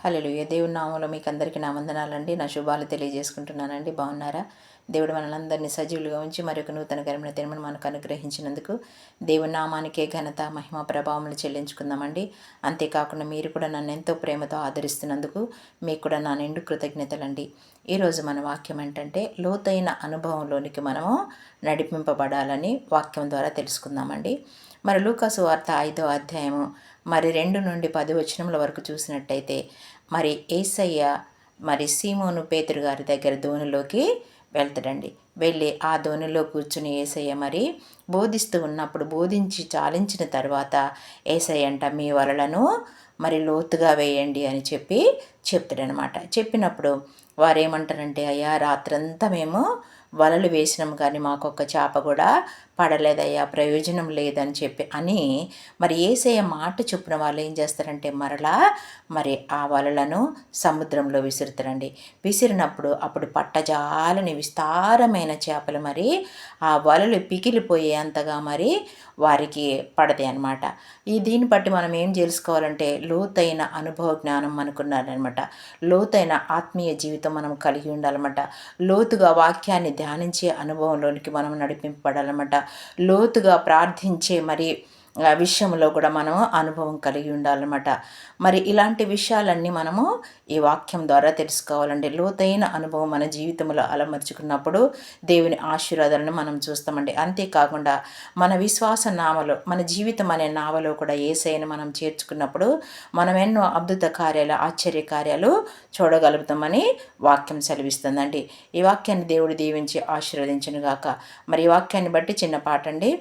హల్లెలూయా. దేవుని నామంలో మీకు అందరికీ నా వందనాలండి. నా శుభాలు తెలియజేసుకుంటున్నానండి. బాగున్నారా? దేవుడు మనలందరినీ సజీవులుగా ఉంచి మరొక నూతనకరమైన దినమును మనకు అనుగ్రహించినందుకు దేవుని నామానికే ఘనత, మహిమ, ప్రభావములు చెల్లించుకుందామండి. అంతేకాకుండా మీరు కూడా నన్ను ఎంతో ప్రేమతో ఆదరిస్తున్నందుకు మీకు కూడా నా నిండు కృతజ్ఞతలండి. ఈరోజు మన వాక్యం ఏంటంటే, లోతైన అనుభవంలోనికి మనము నడిపింపబడాలని వాక్యం ద్వారా తెలుసుకుందామండి. మరి లూకాసు వార్త 5వ అధ్యాయము 2 నుండి 10 వచనముల వరకు చూసినట్టయితే, మరి యేసయ్య సీమోను పేతురు గారి దగ్గర దోణిలోకి వెళ్తాడండి. వెళ్ళి ఆ దోణిలో కూర్చుని యేసయ్య బోధిస్తూ ఉన్నప్పుడు, బోధించి చాలించిన తర్వాత యేసయ్య అంట, మీ వలలను లోతుగా వేయండి అని చెప్తాడనమాట. చెప్పినప్పుడు వారేమంటారంటే, అయ్యా రాత్రంతా మేము వలలు వేసినాం కానీ మాకొక్క చేప కూడా పడలేదయ్యా, ప్రయోజనం లేదని అని యేసయ్య మాట చొప్పున వాళ్ళు ఏం చేస్తారంటే, మరలా ఆ వలలను సముద్రంలో విసురుతారండి. విసిరినప్పుడు అప్పుడు పట్టజాలని విస్తారమైన చేపలు ఆ వలలు పికిలిపోయేంతగా వారికి పడతాయి అన్నమాట. దీన్ని బట్టి మనం ఏం తెలుసుకోవాలంటే, లోతైన అనుభవ జ్ఞానం మనకున్నారనమాట. లోతైన ఆత్మీయ జీవితం మనం కలిగి ఉండాలన్నమాట. లోతుగా వాక్యాన్ని ధ్యానించే అనుభవంలోనికి మనం నడిపింపబడాలన్నమాట. లోతుగా ప్రార్థించే విషయంలో కూడా మనము అనుభవం కలిగి ఉండాలన్నమాట. ఇలాంటి విషయాలన్నీ మనము ఈ వాక్యం ద్వారా తెలుసుకోవాలండి. లోతైన అనుభవం మన జీవితంలో అలమర్చుకున్నప్పుడు దేవుని ఆశీర్వాదాలను మనం చూస్తామండి. అంతేకాకుండా మన విశ్వాస నామలో, మన జీవితం అనే నావలో కూడా యేసయ్యను మనం చేర్చుకున్నప్పుడు మనం ఎన్నో అద్భుత కార్యాలు, ఆశ్చర్య కార్యాలు చూడగలుగుతామని వాక్యం సెలవిస్తుందండి. ఈ వాక్యాన్ని దేవుడు దీవించి ఆశీర్వదించును గాక. ఈ వాక్యాన్ని బట్టి చిన్న పాట అండి.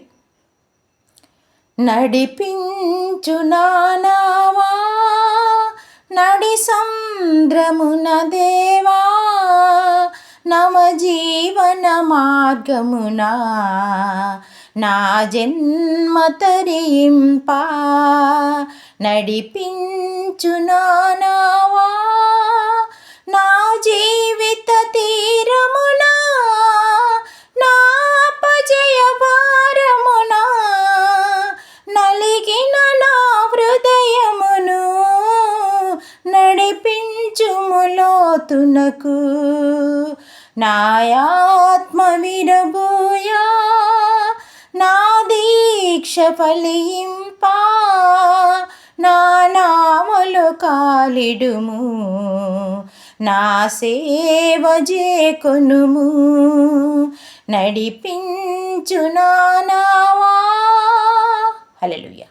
నడిపించు నానావా నడి సంద్రమున దేవా, నవ జీవన మార్గమునా నా జన్మ తరింపా. నడిపించు నానావా నా జీవిత తీరమునా, నా అపజయ భారమునా, నలిగిన నా హృదయమును నడిపించుము లోతునకు. నా ఆత్మ విరబోయా నా దీక్ష ఫలింపా, నా నామలు కాలిడుము, నా సేవ చేకొనుము. నడిపించు నానావా. హల్లెలూయా.